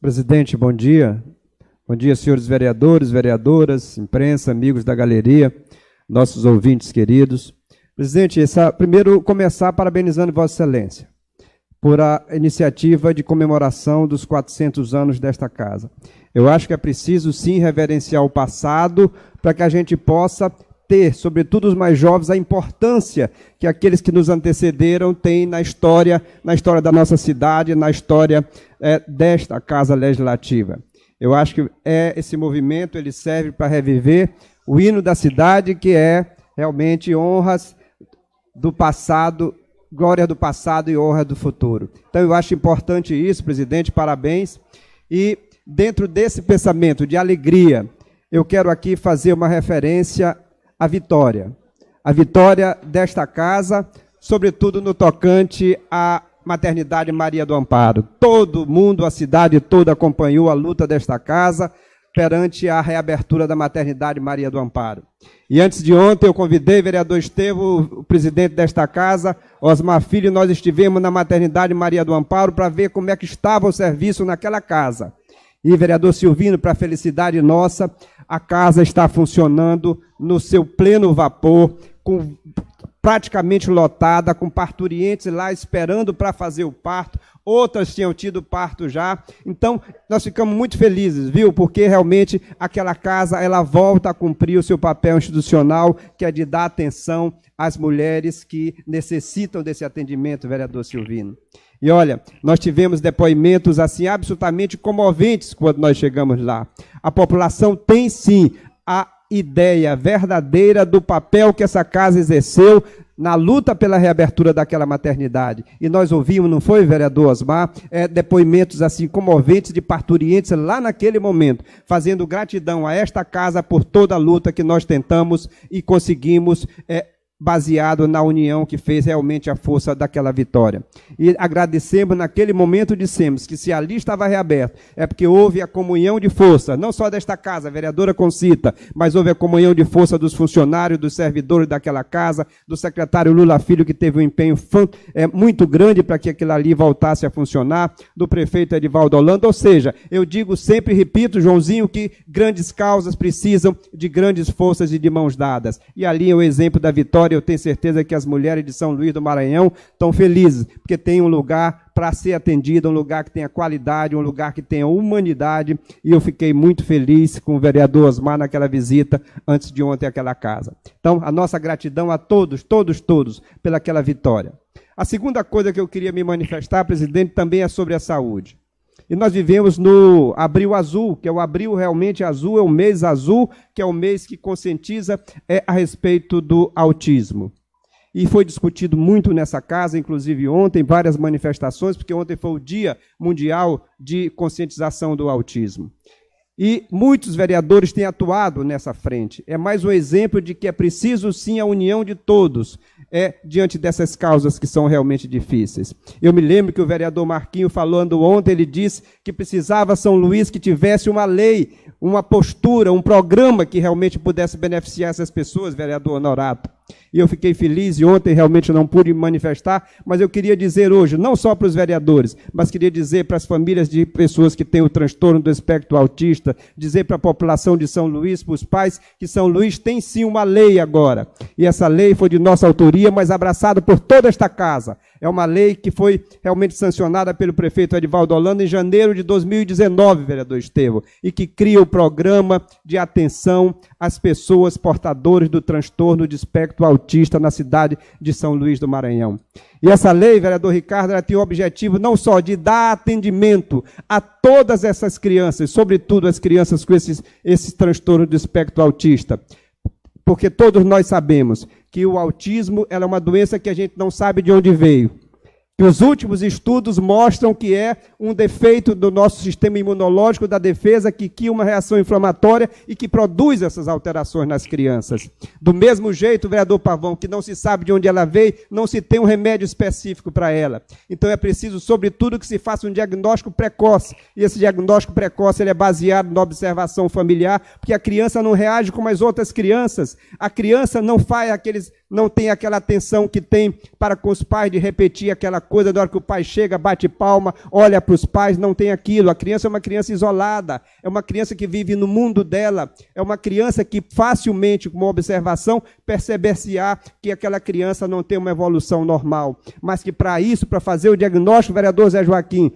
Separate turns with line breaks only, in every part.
Presidente, bom dia. Bom dia, senhores vereadores, vereadoras, imprensa, amigos da galeria, nossos ouvintes queridos. Presidente, primeiro começar parabenizando Vossa Excelência por a iniciativa de comemoração dos 400 anos desta casa. Eu acho que é preciso, sim, reverenciar o passado para que a gente possa ter, sobretudo os mais jovens, a importância que aqueles que nos antecederam têm na história da nossa cidade, na história desta Casa Legislativa. Eu acho que esse movimento ele serve para reviver o hino da cidade, que é realmente honras do passado, glória do passado e honra do futuro. Então, eu acho importante isso, presidente, parabéns. E, dentro desse pensamento de alegria, eu quero aqui fazer uma referência à vitória. A vitória desta casa, sobretudo no tocante à Maternidade Maria do Amparo. Todo mundo, a cidade toda acompanhou a luta desta casa perante a reabertura da Maternidade Maria do Amparo. E antes de ontem eu convidei o vereador Estevão, o presidente desta casa, Osmar Filho, e nós estivemos na Maternidade Maria do Amparo para ver como é que estava o serviço naquela casa. E, vereador Silvino, para a felicidade nossa, a casa está funcionando no seu pleno vapor, com praticamente lotada, com parturientes lá esperando para fazer o parto, outras tinham tido parto já. Então, nós ficamos muito felizes, viu? Porque realmente aquela casa, ela volta a cumprir o seu papel institucional, que é de dar atenção às mulheres que necessitam desse atendimento, vereador Silvino. E olha, nós tivemos depoimentos assim absolutamente comoventes quando nós chegamos lá. A população tem sim a ideia verdadeira do papel que essa casa exerceu na luta pela reabertura daquela maternidade. E nós ouvimos, não foi, vereador Osmar, depoimentos assim comoventes de parturientes lá naquele momento, fazendo gratidão a esta casa por toda a luta que nós tentamos e conseguimos baseado na união que fez realmente a força daquela vitória. E agradecemos, naquele momento dissemos que se ali estava reaberto, é porque houve a comunhão de força, não só desta casa, a vereadora Concita, mas houve a comunhão de força dos funcionários, dos servidores daquela casa, do secretário Lula Filho, que teve um empenho muito grande para que aquilo ali voltasse a funcionar, do prefeito Edivaldo Holanda, ou seja, eu digo sempre, repito, Joãozinho, que grandes causas precisam de grandes forças e de mãos dadas. E ali é o exemplo da vitória. Eu tenho certeza que as mulheres de São Luís do Maranhão estão felizes, porque tem um lugar para ser atendido, um lugar que tenha qualidade, um lugar que tenha humanidade, e eu fiquei muito feliz com o vereador Osmar naquela visita antes de ontem àquela casa. Então, a nossa gratidão a todos, pelaquela vitória. A segunda coisa que eu queria me manifestar, presidente, também é sobre a saúde. E nós vivemos no Abril Azul, que é o Abril realmente azul, é o mês azul, que é o mês que conscientiza a respeito do autismo. E foi discutido muito nessa casa, inclusive ontem, várias manifestações, porque ontem foi o Dia Mundial de Conscientização do Autismo. E muitos vereadores têm atuado nessa frente. É mais um exemplo de que é preciso, sim, a união de todos diante dessas causas que são realmente difíceis. Eu me lembro que o vereador Marquinho, falando ontem, ele disse que precisava São Luís que tivesse uma lei, uma postura, um programa que realmente pudesse beneficiar essas pessoas, vereador Honorato. E eu fiquei feliz, e ontem realmente não pude me manifestar, mas eu queria dizer hoje, não só para os vereadores, mas queria dizer para as famílias de pessoas que têm o transtorno do espectro autista, dizer para a população de São Luís, para os pais, que São Luís tem sim uma lei agora. E essa lei foi de nossa autoria, mas abraçada por toda esta casa. É uma lei que foi realmente sancionada pelo prefeito Edivaldo Holanda em janeiro de 2019, vereador Estevão, e que cria o programa de atenção às pessoas portadoras do transtorno de espectro autista na cidade de São Luís do Maranhão. E essa lei, vereador Ricardo, ela tem o objetivo não só de dar atendimento a todas essas crianças, sobretudo as crianças com esses transtornos do espectro autista, porque todos nós sabemos que o autismo ela é uma doença que a gente não sabe de onde veio. Que os últimos estudos mostram que é um defeito do nosso sistema imunológico, da defesa, que cria uma reação inflamatória e que produz essas alterações nas crianças. Do mesmo jeito, vereador Pavão, que não se sabe de onde ela veio, não se tem um remédio específico para ela. Então é preciso, sobretudo, que se faça um diagnóstico precoce. E esse diagnóstico precoce ele é baseado na observação familiar, porque a criança não reage como as outras crianças. A criança não faz não tem aquela atenção que tem para com os pais de repetir aquela coisa, da hora que o pai chega, bate palma, olha para os pais, não tem aquilo. A criança é uma criança isolada, é uma criança que vive no mundo dela, é uma criança que facilmente, com uma observação, perceber-se-á que aquela criança não tem uma evolução normal. Mas que para isso, para fazer o diagnóstico, vereador Zé Joaquim,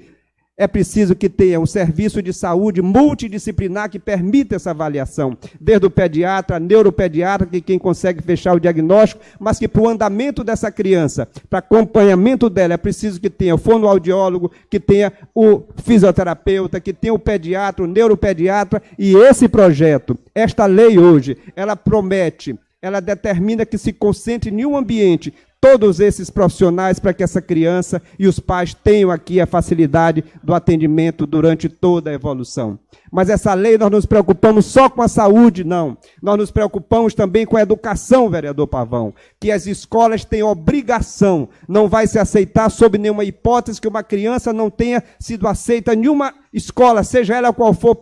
é preciso que tenha um serviço de saúde multidisciplinar que permita essa avaliação, desde o pediatra, neuropediatra, que quem consegue fechar o diagnóstico, mas que para o andamento dessa criança, para acompanhamento dela, é preciso que tenha o fonoaudiólogo, que tenha o fisioterapeuta, que tenha o pediatra, o neuropediatra, e esse projeto, esta lei hoje, ela promete, ela determina que se concentre em um ambiente todos esses profissionais para que essa criança e os pais tenham aqui a facilidade do atendimento durante toda a evolução. Mas essa lei, nós nos preocupamos só com a saúde, não. Nós nos preocupamos também com a educação, vereador Pavão, que as escolas têm obrigação, não vai se aceitar sob nenhuma hipótese que uma criança não tenha sido aceita em nenhuma escola, seja ela qual for,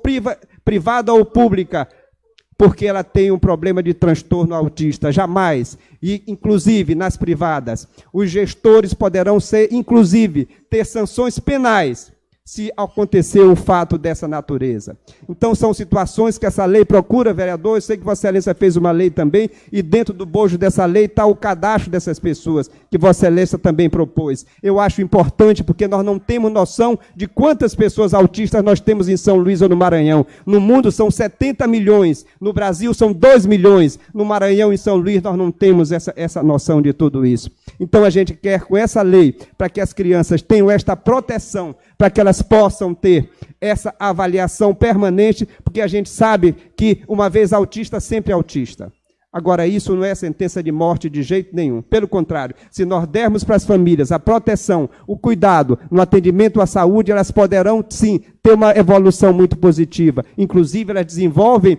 privada ou pública, porque ela tem um problema de transtorno autista, jamais. E, inclusive, nas privadas, os gestores poderão ser, inclusive, ter sanções penais se acontecer um fato dessa natureza. Então, são situações que essa lei procura, vereador. Eu sei que Vossa Excelência fez uma lei também, e dentro do bojo dessa lei está o cadastro dessas pessoas, que Vossa Excelência também propôs. Eu acho importante, porque nós não temos noção de quantas pessoas autistas nós temos em São Luís ou no Maranhão. No mundo são 70 milhões, no Brasil são 2 milhões, no Maranhão e São Luís nós não temos essa noção de tudo isso. Então, a gente quer, com essa lei, para que as crianças tenham esta proteção, para que elas possam ter essa avaliação permanente, porque a gente sabe que, uma vez autista, sempre autista. Agora, isso não é sentença de morte de jeito nenhum. Pelo contrário, se nós dermos para as famílias a proteção, o cuidado no atendimento à saúde, elas poderão, sim, ter uma evolução muito positiva. Inclusive, elas desenvolvem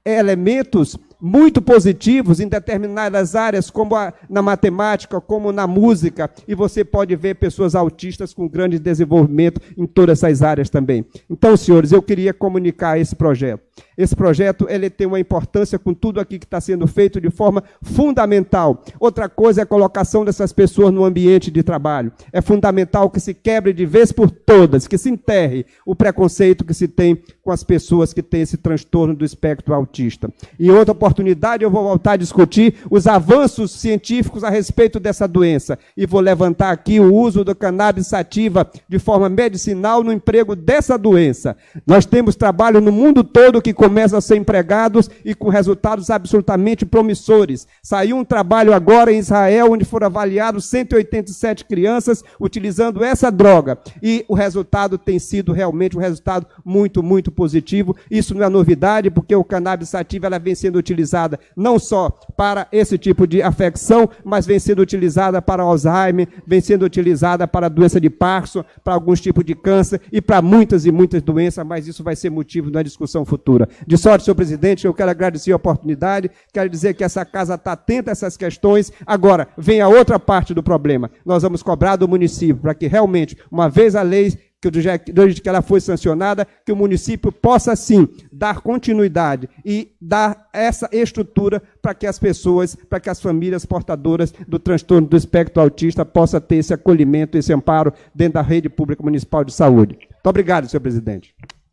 elementos muito positivos em determinadas áreas, como na matemática, como na música, e você pode ver pessoas autistas com grande desenvolvimento em todas essas áreas também. Então, senhores, eu queria comunicar esse projeto. Esse projeto, ele tem uma importância com tudo aqui que está sendo feito de forma fundamental. Outra coisa é a colocação dessas pessoas no ambiente de trabalho. É fundamental que se quebre de vez por todas, que se enterre o preconceito que se tem com as pessoas que têm esse transtorno do espectro autista. E outra oportunidade eu vou voltar a discutir os avanços científicos a respeito dessa doença. E vou levantar aqui o uso do cannabis sativa de forma medicinal no emprego dessa doença. Nós temos trabalho no mundo todo que começam a ser empregados e com resultados absolutamente promissores. Saiu um trabalho agora em Israel, onde foram avaliados 187 crianças utilizando essa droga. E o resultado tem sido realmente um resultado muito, muito positivo. Isso não é novidade, porque o cannabis sativa ela vem sendo utilizada não só para esse tipo de afecção, mas vem sendo utilizada para Alzheimer, vem sendo utilizada para a doença de Parkinson, para alguns tipos de câncer e para muitas e muitas doenças, mas isso vai ser motivo da discussão futura. De sorte, senhor presidente, eu quero agradecer a oportunidade, quero dizer que essa casa está atenta a essas questões. Agora, vem a outra parte do problema. Nós vamos cobrar do município para que realmente, uma vez a lei, desde que ela foi sancionada, que o município possa, sim, dar continuidade e dar essa estrutura para que as pessoas, para que as famílias portadoras do transtorno do espectro autista possam ter esse acolhimento, esse amparo dentro da rede pública municipal de saúde. Muito obrigado, senhor presidente.